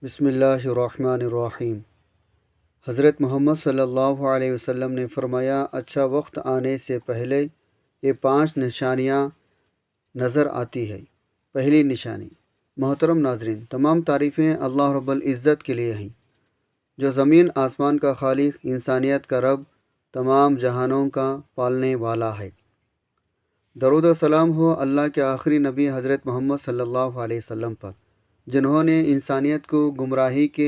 بسم اللہ الرحمن الرحیم۔ حضرت محمد صلی اللہ علیہ وسلم نے فرمایا، اچھا وقت آنے سے پہلے یہ 5 نشانیاں نظر آتی ہے۔ پہلی نشانی۔ محترم ناظرین، تمام تعریفیں اللہ رب العزت کے لیے ہیں، جو زمین آسمان کا خالق، انسانیت کا رب، تمام جہانوں کا پالنے والا ہے۔ درود و سلام ہو اللہ کے آخری نبی حضرت محمد صلی اللہ علیہ وسلم پر، جنہوں نے انسانیت کو گمراہی کے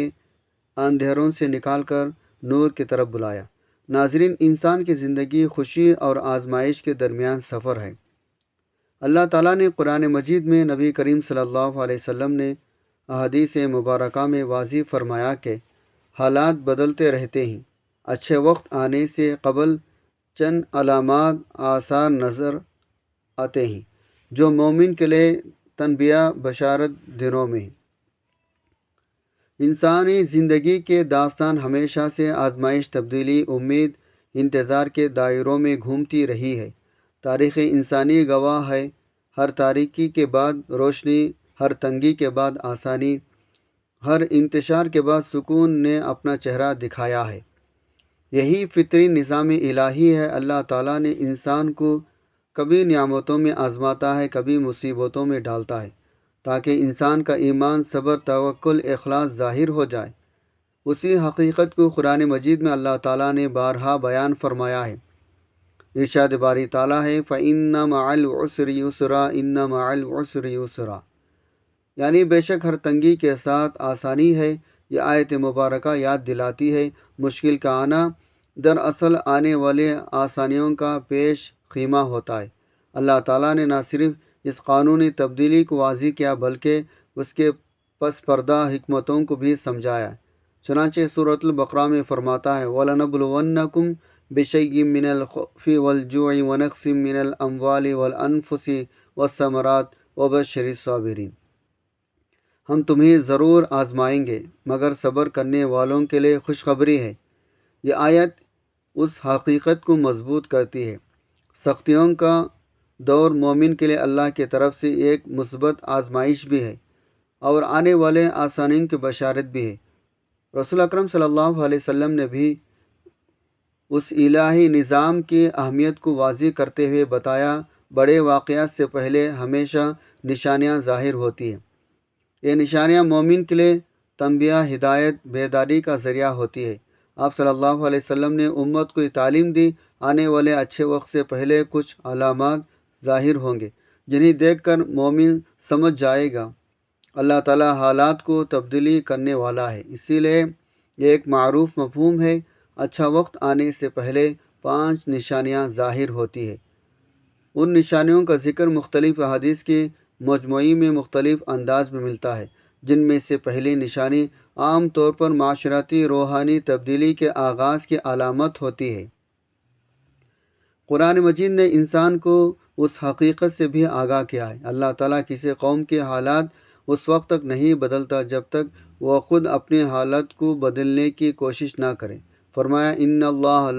اندھیروں سے نکال کر نور کی طرف بلایا۔ ناظرین، انسان کی زندگی خوشی اور آزمائش کے درمیان سفر ہے۔ اللہ تعالیٰ نے قرآن مجید میں نبی کریم صلی اللہ علیہ وسلم نے احادیث مبارکہ میں واضح فرمایا کہ حالات بدلتے رہتے ہیں۔ اچھے وقت آنے سے قبل چند علامات آثار نظر آتے ہیں جو مومن کے لیے تنبیہ بشارت دنوں میں۔ انسانی زندگی کے داستان ہمیشہ سے آزمائش، تبدیلی، امید، انتظار کے دائروں میں گھومتی رہی ہے۔ تاریخ انسانی گواہ ہے، ہر تاریکی کے بعد روشنی، ہر تنگی کے بعد آسانی، ہر انتشار کے بعد سکون نے اپنا چہرہ دکھایا ہے۔ یہی فطری نظام الہی ہے۔ اللہ تعالیٰ نے انسان کو کبھی نعمتوں میں آزماتا ہے، کبھی مصیبتوں میں ڈالتا ہے، تاکہ انسان کا ایمان، صبر، توکل، اخلاص ظاہر ہو جائے۔ اسی حقیقت کو قرآن مجید میں اللہ تعالیٰ نے بارہا بیان فرمایا ہے۔ ارشاد باری تعالیٰ ہے، فَإِنَّ مَعَ الْعُسْرِ يُسْرًا إِنَّ مَعَ الْعُسْرِ يُسْرًا، یعنی بے شک ہر تنگی کے ساتھ آسانی ہے۔ یہ آیت مبارکہ یاد دلاتی ہے، مشکل کا آنا دراصل آنے والے آسانیوں کا پیش خیمہ ہوتا ہے۔ اللہ تعالیٰ نے نہ صرف اس قانونی تبدیلی کو واضح کیا بلکہ اس کے پس پردہ حکمتوں کو بھی سمجھایا۔ چنانچہ سورۃ البقرہ میں فرماتا ہے، وَلَنَبْلُوَنَّكُمْ بِشَيْءٍ مِّنَ الْخَوْفِ وَالْجُوعِ وَنَقْصٍ مِّنَ الْأَمْوَالِ وَالْأَنفُسِ وَالثَّمَرَاتِ وَبَشِّرِ الصَّابِرِينَ، ہم تمہیں ضرور آزمائیں گے، مگر صبر کرنے والوں کے لیے خوشخبری ہے۔ یہ آیت اس حقیقت کو مضبوط کرتی ہے۔ سختیوں کا دور مومن کے لیے اللہ کی طرف سے ایک مثبت آزمائش بھی ہے اور آنے والے آسانیوں کی بشارت بھی ہے۔ رسول اکرم صلی اللہ علیہ وسلم نے بھی اس الہی نظام کی اہمیت کو واضح کرتے ہوئے بتایا، بڑے واقعات سے پہلے ہمیشہ نشانیاں ظاہر ہوتی ہیں۔ یہ نشانیاں مومن کے لیے تنبیہ، ہدایت، بیداری کا ذریعہ ہوتی ہے۔ آپ صلی اللہ علیہ وسلم نے امت کو یہ تعلیم دی، آنے والے اچھے وقت سے پہلے کچھ علامات ظاہر ہوں گے جنہیں دیکھ کر مومن سمجھ جائے گا اللہ تعالیٰ حالات کو تبدیلی کرنے والا ہے۔ اسی لیے یہ ایک معروف مفہوم ہے، اچھا وقت آنے سے پہلے 5 نشانیاں ظاہر ہوتی ہیں۔ ان نشانیوں کا ذکر مختلف احادیث کے مجموعی میں مختلف انداز میں ملتا ہے، جن میں سے پہلی نشانی عام طور پر معاشرتی روحانی تبدیلی کے آغاز کی علامت ہوتی ہے۔ قرآن مجید نے انسان کو اس حقیقت سے بھی آگاہ کیا ہے، اللہ تعالیٰ کسی قوم کے حالات اس وقت تک نہیں بدلتا جب تک وہ خود اپنی حالت کو بدلنے کی کوشش نہ کرے۔ فرمایا، ان اللہ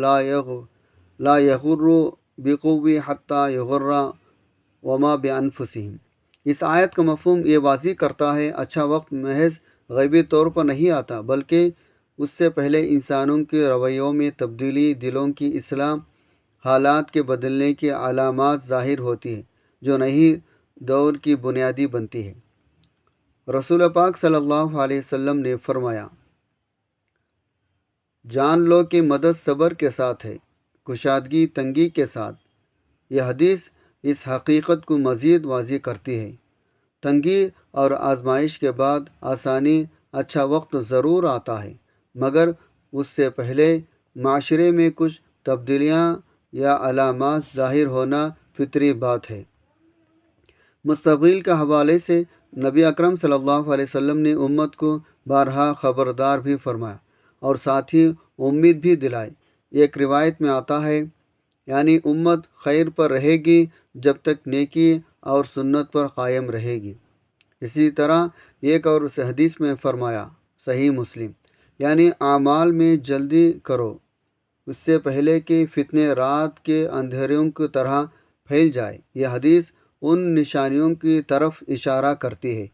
لا یغر بقوم حتی یغر وما بانفسہم۔ اس آیت کا مفہوم یہ واضح کرتا ہے، اچھا وقت محض غیبی طور پر نہیں آتا، بلکہ اس سے پہلے انسانوں کے رویوں میں تبدیلی، دلوں کی اصلاح، حالات کے بدلنے کی علامات ظاہر ہوتی ہیں جو نئی دور کی بنیادی بنتی ہے۔ رسول پاک صلی اللہ علیہ وسلم نے فرمایا، جان لو کہ مدد صبر کے ساتھ ہے، کشادگی تنگی کے ساتھ۔ یہ حدیث اس حقیقت کو مزید واضح کرتی ہے۔ تنگی اور آزمائش کے بعد آسانی، اچھا وقت ضرور آتا ہے، مگر اس سے پہلے معاشرے میں کچھ تبدیلیاں یا علامات ظاہر ہونا فطری بات ہے۔ مستقبل کے حوالے سے نبی اکرم صلی اللہ علیہ وسلم نے امت کو بارہا خبردار بھی فرمایا اور ساتھ ہی امید بھی دلائی۔ ایک روایت میں آتا ہے، یعنی امت خیر پر رہے گی جب تک نیکی اور سنت پر قائم رہے گی۔ اسی طرح ایک اور حدیث میں فرمایا، صحیح مسلم، یعنی اعمال میں جلدی کرو اس سے پہلے کہ فتنے رات کے اندھیروں کی طرح پھیل جائے۔ یہ حدیث ان نشانیوں کی طرف اشارہ کرتی ہے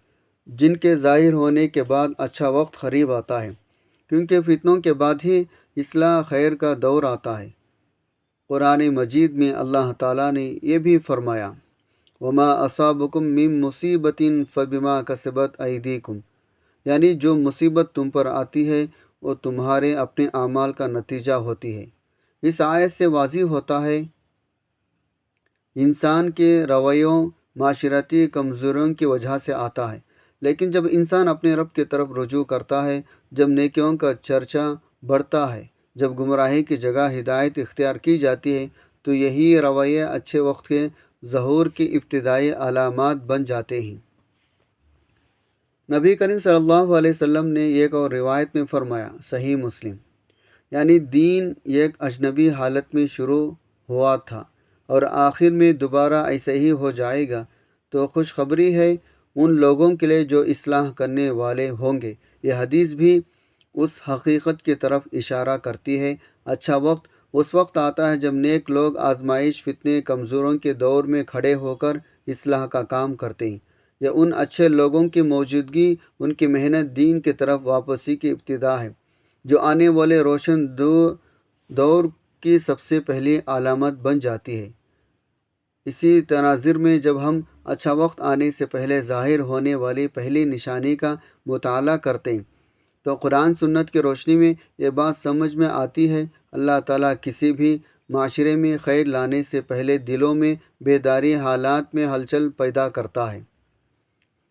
جن کے ظاہر ہونے کے بعد اچھا وقت قریب آتا ہے، کیونکہ فتنوں کے بعد ہی اصلاح خیر کا دور آتا ہے۔ قرآن مجید میں اللہ تعالیٰ نے یہ بھی فرمایا، وما اصابکم من مصیبت فبما کسبت ایدیکم، یعنی جو مصیبت تم پر آتی ہے وہ تمہارے اپنے اعمال کا نتیجہ ہوتی ہے۔ اس آیت سے واضح ہوتا ہے انسان کے رویوں معاشرتی کمزوریوں کی وجہ سے آتا ہے، لیکن جب انسان اپنے رب کی طرف رجوع کرتا ہے، جب نیکیوں کا چرچا بڑھتا ہے، جب گمراہی کی جگہ ہدایت اختیار کی جاتی ہے، تو یہی رویے اچھے وقت کے ظہور کی ابتدائی علامات بن جاتے ہیں۔ نبی کریم صلی اللہ علیہ وسلم نے ایک اور روایت میں فرمایا، صحیح مسلم، یعنی دین ایک اجنبی حالت میں شروع ہوا تھا اور آخر میں دوبارہ ایسے ہی ہو جائے گا، تو خوشخبری ہے ان لوگوں کے لیے جو اصلاح کرنے والے ہوں گے۔ یہ حدیث بھی اس حقیقت کی طرف اشارہ کرتی ہے۔ اچھا وقت اس وقت آتا ہے جب نیک لوگ آزمائش، فتنے، کمزوروں کے دور میں کھڑے ہو کر اصلاح کا کام کرتے ہیں۔ یہ ان اچھے لوگوں کی موجودگی، ان کی محنت دین کی طرف واپسی کی ابتدا ہے، جو آنے والے روشن دور کی سب سے پہلی علامت بن جاتی ہے۔ اسی تناظر میں جب ہم اچھا وقت آنے سے پہلے ظاہر ہونے والی پہلی نشانی کا مطالعہ کرتے ہیں، تو قرآن سنت کی روشنی میں یہ بات سمجھ میں آتی ہے، اللہ تعالیٰ کسی بھی معاشرے میں خیر لانے سے پہلے دلوں میں بیداری، حالات میں ہلچل پیدا کرتا ہے۔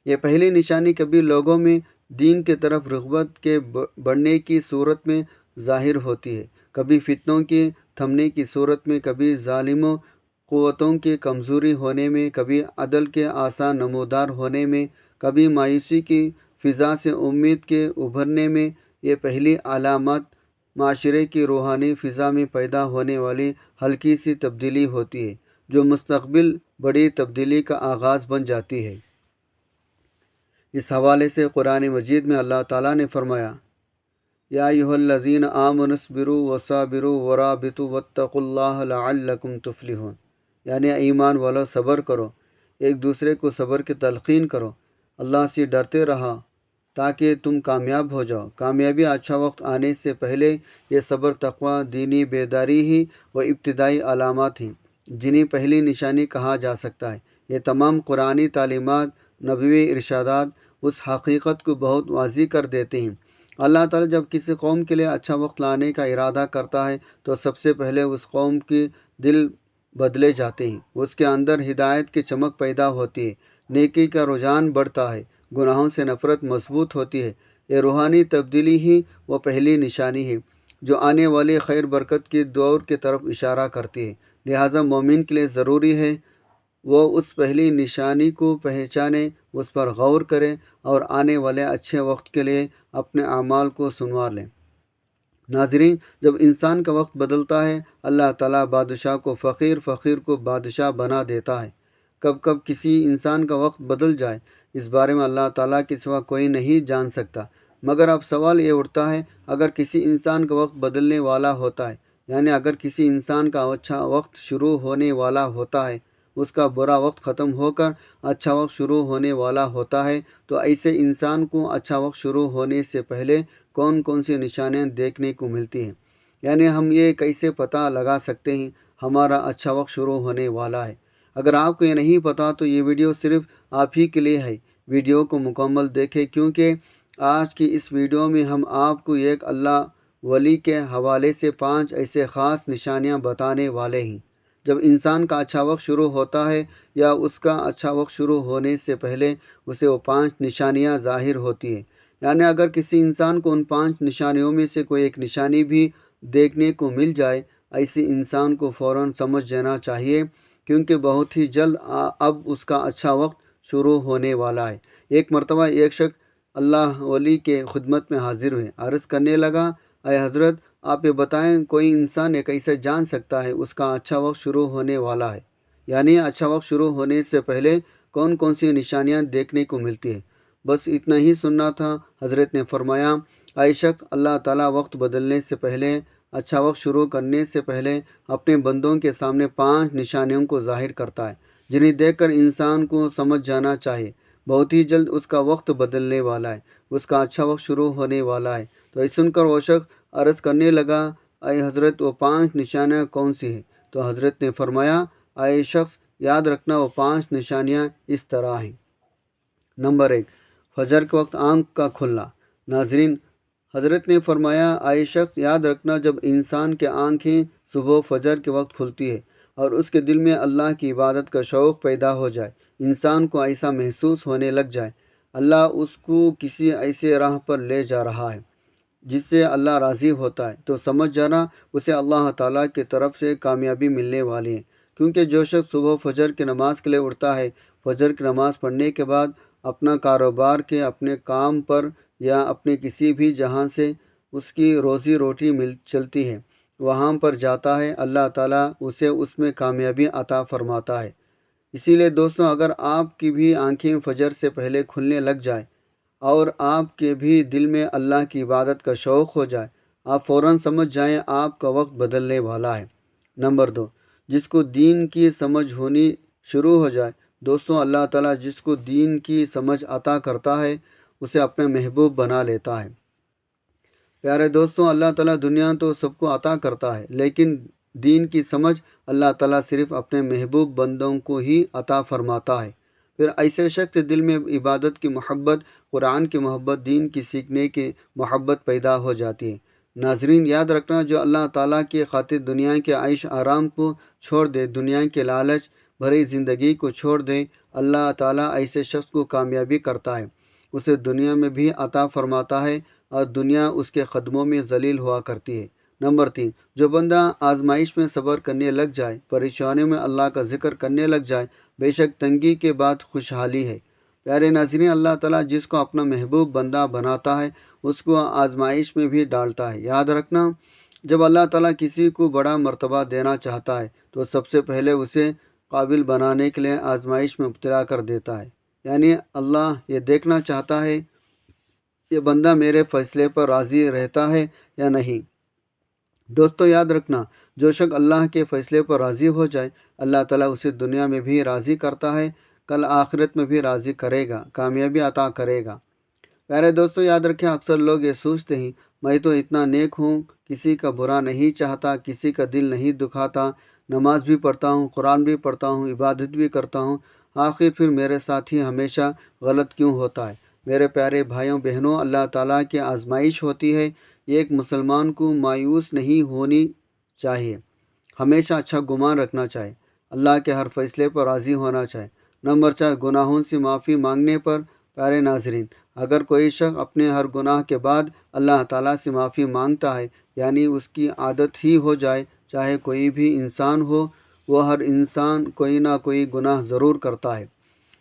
یہ پہلی نشانی کبھی لوگوں میں دین کی طرف رغبت کے بڑھنے کی صورت میں ظاہر ہوتی ہے، کبھی فتنوں کے تھمنے کی صورت میں، کبھی ظالموں قوتوں کی کمزوری ہونے میں، کبھی عدل کے آثار نمودار ہونے میں، کبھی مایوسی کی فضا سے امید کے ابھرنے میں۔ یہ پہلی علامات معاشرے کی روحانی فضا میں پیدا ہونے والی ہلکی سی تبدیلی ہوتی ہے، جو مستقبل بڑی تبدیلی کا آغاز بن جاتی ہے۔ اس حوالے سے قرآن مجید میں اللہ تعالیٰ نے فرمایا، یا ایھا الذین آمنوا اصبروا وصابروا ورابطوا واتقوا اللہ لعلکم تفلحون، یعنی ایمان والو صبر کرو، ایک دوسرے کو صبر کی تلقین کرو، اللہ سے ڈرتے رہا تاکہ تم کامیاب ہو جاؤ۔ کامیابی اچھا وقت آنے سے پہلے یہ صبر، تقوی، دینی بیداری ہی وہ ابتدائی علامات ہیں جنہیں پہلی نشانی کہا جا سکتا ہے۔ یہ تمام قرآنی تعلیمات، نبوی ارشادات اس حقیقت کو بہت واضح کر دیتے ہیں۔ اللہ تعالیٰ جب کسی قوم کے لیے اچھا وقت لانے کا ارادہ کرتا ہے تو سب سے پہلے اس قوم کے دل بدلے جاتے ہیں، اس کے اندر ہدایت کی چمک پیدا ہوتی ہے، نیکی کا رجحان بڑھتا ہے، گناہوں سے نفرت مضبوط ہوتی ہے۔ یہ روحانی تبدیلی ہی وہ پہلی نشانی ہے جو آنے والی خیر برکت کے دور کی طرف اشارہ کرتی ہے۔ لہٰذا مومن کے لیے ضروری ہے وہ اس پہلی نشانی کو پہچانے، اس پر غور کرے اور آنے والے اچھے وقت کے لیے اپنے اعمال کو سنوار لیں۔ ناظرین، جب انسان کا وقت بدلتا ہے، اللہ تعالیٰ بادشاہ کو فقیر، فقیر کو بادشاہ بنا دیتا ہے۔ کب کب کسی انسان کا وقت بدل جائے، اس بارے میں اللہ تعالیٰ کے سوا کوئی نہیں جان سکتا، مگر اب سوال یہ اٹھتا ہے، اگر کسی انسان کا وقت بدلنے والا ہوتا ہے، یعنی اگر کسی انسان کا اچھا وقت شروع ہونے والا ہوتا ہے، اس کا برا وقت ختم ہو کر اچھا وقت شروع ہونے والا ہوتا ہے، تو ایسے انسان کو اچھا وقت شروع ہونے سے پہلے کون کون سی نشانیاں دیکھنے کو ملتی ہیں؟ یعنی ہم یہ کیسے پتہ لگا سکتے ہیں ہمارا اچھا وقت شروع ہونے والا ہے؟ اگر آپ کو یہ نہیں پتہ تو یہ ویڈیو صرف آپ ہی کے لیے ہے۔ ویڈیو کو مکمل دیکھیں، کیونکہ آج کی اس ویڈیو میں ہم آپ کو ایک اللہ ولی کے حوالے سے 5 ایسے خاص نشانیاں بتانے والے ہیں۔ جب انسان کا اچھا وقت شروع ہوتا ہے یا اس کا اچھا وقت شروع ہونے سے پہلے اسے وہ 5 نشانیاں ظاہر ہوتی ہیں، یعنی اگر کسی انسان کو ان 5 نشانیوں میں سے کوئی ایک نشانی بھی دیکھنے کو مل جائے، ایسے انسان کو فوراً سمجھ جانا چاہیے، کیونکہ بہت ہی جلد اب اس کا اچھا وقت شروع ہونے والا ہے۔ ایک مرتبہ ایک شخص اللہ ولی کے خدمت میں حاضر ہوئے، عرض کرنے لگا، اے حضرت، آپ یہ بتائیں کوئی انسان یہ کیسے جان سکتا ہے اس کا اچھا وقت شروع ہونے والا ہے؟ یعنی اچھا وقت شروع ہونے سے پہلے کون کون سی نشانیاں دیکھنے کو ملتی ہیں؟ بس اتنا ہی سننا تھا۔ حضرت نے فرمایا، اے شخص، اللہ تعالیٰ وقت بدلنے سے پہلے، اچھا وقت شروع کرنے سے پہلے اپنے بندوں کے سامنے 5 نشانیوں کو ظاہر کرتا ہے، جنہیں دیکھ کر انسان کو سمجھ جانا چاہیے، بہت ہی جلد اس کا وقت بدلنے والا ہے، اس کا اچھا وقت شروع ہونے والا ہے۔ تو یہ سن کر وہ شخص عرض کرنے لگا، اے حضرت وہ 5 نشانیاں کون سی ہیں؟ تو حضرت نے فرمایا، اے شخص یاد رکھنا وہ 5 نشانیاں اس طرح ہیں۔ نمبر 1، فجر کے وقت آنکھ کا کھلنا۔ ناظرین، حضرت نے فرمایا، اے شخص یاد رکھنا جب انسان کے آنکھیں صبح فجر کے وقت کھلتی ہے اور اس کے دل میں اللہ کی عبادت کا شوق پیدا ہو جائے، انسان کو ایسا محسوس ہونے لگ جائے اللہ اس کو کسی ایسے راہ پر لے جا رہا ہے جس سے اللہ راضی ہوتا ہے، تو سمجھ جانا اسے اللہ تعالیٰ کی طرف سے کامیابی ملنے والی ہے۔ کیونکہ جو شخص صبح فجر کی نماز کے لیے اٹھتا ہے، فجر کی نماز پڑھنے کے بعد اپنا کاروبار کے اپنے کام پر یا اپنے کسی بھی جہاں سے اس کی روزی روٹی چلتی ہے وہاں پر جاتا ہے، اللہ تعالیٰ اسے اس میں کامیابی عطا فرماتا ہے۔ اسی لیے دوستوں، اگر آپ کی بھی آنکھیں فجر سے پہلے کھلنے لگ جائیں اور آپ کے بھی دل میں اللہ کی عبادت کا شوق ہو جائے، آپ فوراً سمجھ جائیں آپ کا وقت بدلنے والا ہے۔ نمبر 2، جس کو دین کی سمجھ ہونی شروع ہو جائے۔ دوستوں، اللہ تعالیٰ جس کو دین کی سمجھ عطا کرتا ہے اسے اپنے محبوب بنا لیتا ہے۔ پیارے دوستوں، اللہ تعالیٰ دنیا تو سب کو عطا کرتا ہے، لیکن دین کی سمجھ اللہ تعالیٰ صرف اپنے محبوب بندوں کو ہی عطا فرماتا ہے۔ پھر ایسے شخص کے دل میں عبادت کی محبت، قرآن کی محبت، دین کی سیکھنے کی محبت پیدا ہو جاتی ہے۔ ناظرین، یاد رکھنا جو اللہ تعالیٰ کی خاطر دنیا کے عیش آرام کو چھوڑ دے، دنیا کے لالچ بھری زندگی کو چھوڑ دے، اللہ تعالیٰ ایسے شخص کو کامیابی کرتا ہے، اسے دنیا میں بھی عطا فرماتا ہے اور دنیا اس کے قدموں میں ذلیل ہوا کرتی ہے۔ نمبر 3، جو بندہ آزمائش میں صبر کرنے لگ جائے، پریشانیوں میں اللہ کا ذکر کرنے لگ جائے، بے شک تنگی کے بعد خوشحالی ہے۔ پیارے ناظرین، اللہ تعالیٰ جس کو اپنا محبوب بندہ بناتا ہے اس کو آزمائش میں بھی ڈالتا ہے۔ یاد رکھنا، جب اللہ تعالیٰ کسی کو بڑا مرتبہ دینا چاہتا ہے تو سب سے پہلے اسے قابل بنانے کے لیے آزمائش میں مبتلا کر دیتا ہے، یعنی اللہ یہ دیکھنا چاہتا ہے یہ بندہ میرے فیصلے پر راضی رہتا ہے یا نہیں۔ دوستو، یاد رکھنا، جو شخص اللہ کے فیصلے پر راضی ہو جائے، اللہ تعالیٰ اسے دنیا میں بھی راضی کرتا ہے، کل آخرت میں بھی راضی کرے گا، کامیابی عطا کرے گا۔ پیارے دوستو، یاد رکھیں، اکثر لوگ یہ سوچتے ہیں میں تو اتنا نیک ہوں، کسی کا برا نہیں چاہتا، کسی کا دل نہیں دکھاتا، نماز بھی پڑھتا ہوں، قرآن بھی پڑھتا ہوں، عبادت بھی کرتا ہوں، آخر پھر میرے ساتھ ہی ہمیشہ غلط کیوں ہوتا ہے؟ میرے پیارے بھائیوں بہنوں، اللہ تعالیٰ کی آزمائش ہوتی ہے، ایک مسلمان کو مایوس نہیں ہونی چاہیے، ہمیشہ اچھا گمان رکھنا چاہیے، اللہ کے ہر فیصلے پر راضی ہونا چاہیے۔ نمبر 4، گناہوں سے معافی مانگنے پر۔ پیارے ناظرین، اگر کوئی شخص اپنے ہر گناہ کے بعد اللہ تعالیٰ سے معافی مانگتا ہے، یعنی اس کی عادت ہی ہو جائے، چاہے کوئی بھی انسان ہو، وہ ہر انسان کوئی نہ کوئی گناہ ضرور کرتا ہے،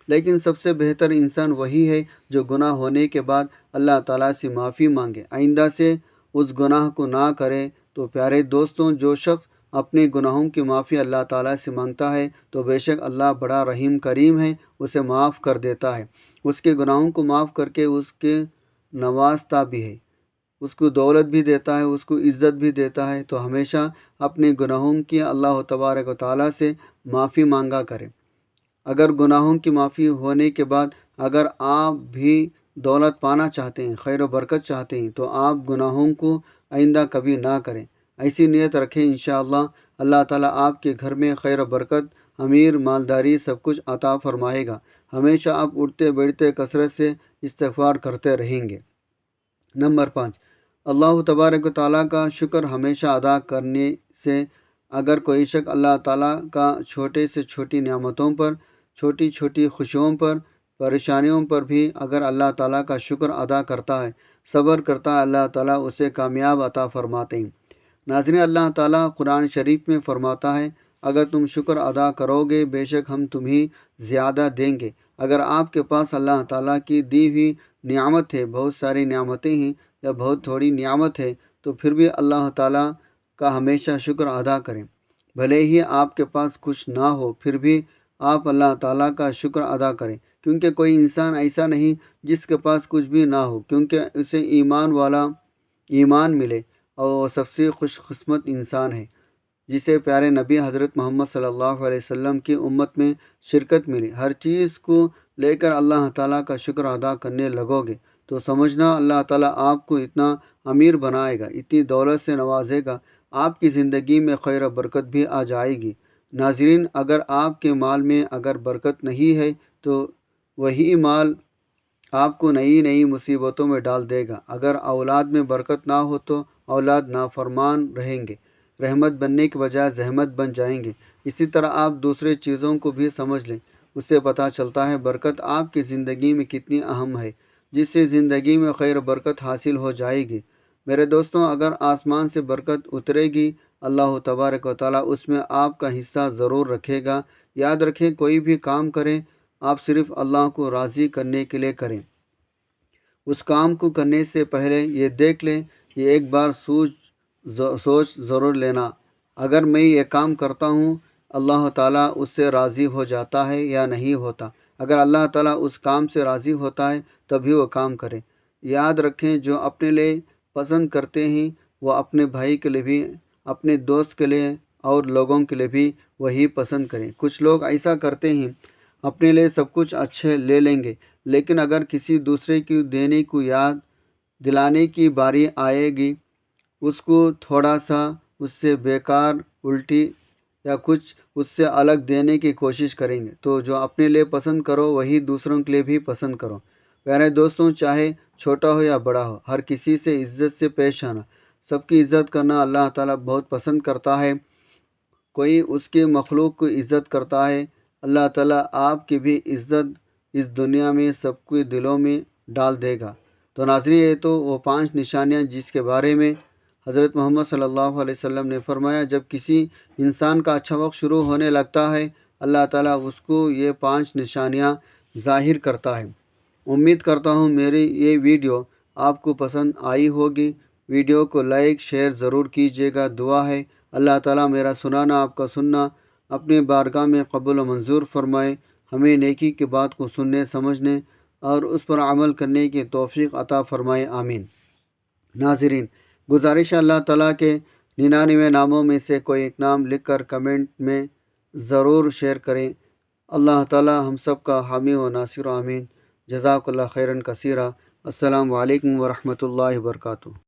لیکن سب سے بہتر انسان وہی ہے جو گناہ ہونے کے بعد اللہ تعالیٰ سے معافی مانگے، آئندہ سے اس گناہ کو نہ کرے۔ تو پیارے دوستوں، جو شخص اپنے گناہوں کی معافی اللہ تعالیٰ سے مانگتا ہے تو بے شک اللہ بڑا رحیم کریم ہے، اسے معاف کر دیتا ہے، اس کے گناہوں کو معاف کر کے اس کے نوازتا بھی ہے، اس کو دولت بھی دیتا ہے، اس کو عزت بھی دیتا ہے۔ تو ہمیشہ اپنے گناہوں کی اللہ تبارک و تعالیٰ سے معافی مانگا کریں۔ اگر گناہوں کی معافی ہونے کے بعد اگر آپ بھی دولت پانا چاہتے ہیں، خیر و برکت چاہتے ہیں، تو آپ گناہوں کو آئندہ کبھی نہ کریں، ایسی نیت رکھیں، انشاءاللہ اللہ تعالیٰ آپ کے گھر میں خیر و برکت، امیر مالداری سب کچھ عطا فرمائے گا، ہمیشہ آپ اٹھتے بیٹھتے کثرت سے استغفار کرتے رہیں گے۔ نمبر 5، اللہ تبارک و تعالیٰ کا شکر ہمیشہ ادا کرنے سے۔ اگر کوئی شخص اللہ تعالیٰ کا چھوٹے سے چھوٹی نعمتوں پر، چھوٹی چھوٹی خوشیوں پر، پریشانیوں پر بھی اگر اللہ تعالیٰ کا شکر ادا کرتا ہے، صبر کرتا ہے، اللہ تعالیٰ اسے کامیاب عطا فرماتے ہیں۔ ناظرین، اللہ تعالیٰ قرآن شریف میں فرماتا ہے، اگر تم شکر ادا کرو گے بے شک ہم تمہیں زیادہ دیں گے۔ اگر آپ کے پاس اللہ تعالیٰ کی دی ہوئی نعمت ہے، بہت ساری نعمتیں ہیں یا بہت تھوڑی نعمت ہے، تو پھر بھی اللہ تعالیٰ کا ہمیشہ شکر ادا کریں، بھلے ہی آپ کے پاس کچھ نہ ہو پھر بھی آپ اللہ تعالیٰ کا شکر ادا کریں، کیونکہ کوئی انسان ایسا نہیں جس کے پاس کچھ بھی نہ ہو، کیونکہ اسے ایمان والا ایمان ملے اور وہ سب سے خوش قسمت انسان ہے جسے پیارے نبی حضرت محمد صلی اللہ علیہ وسلم کی امت میں شرکت ملی۔ ہر چیز کو لے کر اللہ تعالیٰ کا شکر ادا کرنے لگو گے تو سمجھنا اللہ تعالیٰ آپ کو اتنا امیر بنائے گا، اتنی دولت سے نوازے گا، آپ کی زندگی میں خیر و برکت بھی آ جائے گی۔ ناظرین، اگر آپ کے مال میں اگر برکت نہیں ہے تو وہی مال آپ کو نئی نئی مصیبتوں میں ڈال دے گا۔ اگر اولاد میں برکت نہ ہو تو اولاد نافرمان رہیں گے، رحمت بننے کے بجائے زحمت بن جائیں گے۔ اسی طرح آپ دوسرے چیزوں کو بھی سمجھ لیں، اس سے پتہ چلتا ہے برکت آپ کی زندگی میں کتنی اہم ہے، جس سے زندگی میں خیر و برکت حاصل ہو جائے گی۔ میرے دوستوں، اگر آسمان سے برکت اترے گی، اللہ تبارک و تعالیٰ اس میں آپ کا حصہ ضرور رکھے گا۔ یاد رکھیں، کوئی بھی کام کریں آپ صرف اللہ کو راضی کرنے کے لیے کریں۔ اس کام کو کرنے سے پہلے یہ دیکھ لیں، یہ ایک بار سوچ ضرور لینا، اگر میں یہ کام کرتا ہوں اللہ تعالیٰ اس سے راضی ہو جاتا ہے یا نہیں ہوتا۔ اگر اللہ تعالیٰ اس کام سے راضی ہوتا ہے تبھی وہ کام کریں۔ یاد رکھیں، جو اپنے لیے پسند کرتے ہیں وہ اپنے بھائی کے لیے بھی، اپنے دوست کے لیے اور لوگوں کے لیے بھی وہی پسند کریں۔ کچھ لوگ ایسا کرتے ہیں، اپنے لیے سب کچھ اچھے لے لیں گے، لیکن اگر کسی دوسرے کی دینے کو یاد دلانے کی باری آئے گی، اس کو تھوڑا سا اس سے بیکار، الٹی یا کچھ اس سے الگ دینے کی کوشش کریں گے۔ تو جو اپنے لیے پسند کرو وہی دوسروں کے لیے بھی پسند کرو۔ پیارے دوستوں، چاہے چھوٹا ہو یا بڑا ہو، ہر کسی سے عزت سے پیش آنا، سب کی عزت کرنا اللہ تعالیٰ بہت پسند کرتا ہے۔ کوئی اس کے مخلوق کو عزت کرتا ہے، اللہ تعالیٰ آپ کی بھی عزت اس دنیا میں سب کے دلوں میں ڈال دے گا۔ تو ناظرین، یہ تو وہ 5 نشانیاں جس کے بارے میں حضرت محمد صلی اللہ علیہ وسلم نے فرمایا، جب کسی انسان کا اچھا وقت شروع ہونے لگتا ہے اللہ تعالیٰ اس کو یہ 5 نشانیاں ظاہر کرتا ہے۔ امید کرتا ہوں میری یہ ویڈیو آپ کو پسند آئی ہوگی۔ ویڈیو کو لائک شیئر ضرور کیجیے گا۔ دعا ہے اللہ تعالیٰ میرا سنانا آپ کا سننا اپنے بارگاہ میں قبول و منظور فرمائے، ہمیں نیکی کی بات کو سننے سمجھنے اور اس پر عمل کرنے کی توفیق عطا فرمائے، آمین۔ ناظرین، گزارش ہے اللہ تعالیٰ کے 99 ناموں میں سے کوئی ایک نام لکھ کر کمنٹ میں ضرور شیئر کریں۔ اللہ تعالیٰ ہم سب کا حامی و ناصر، آمین۔ جزاک اللہ خیراً کثیرا۔ السلام علیکم ورحمۃ اللہ وبرکاتہ۔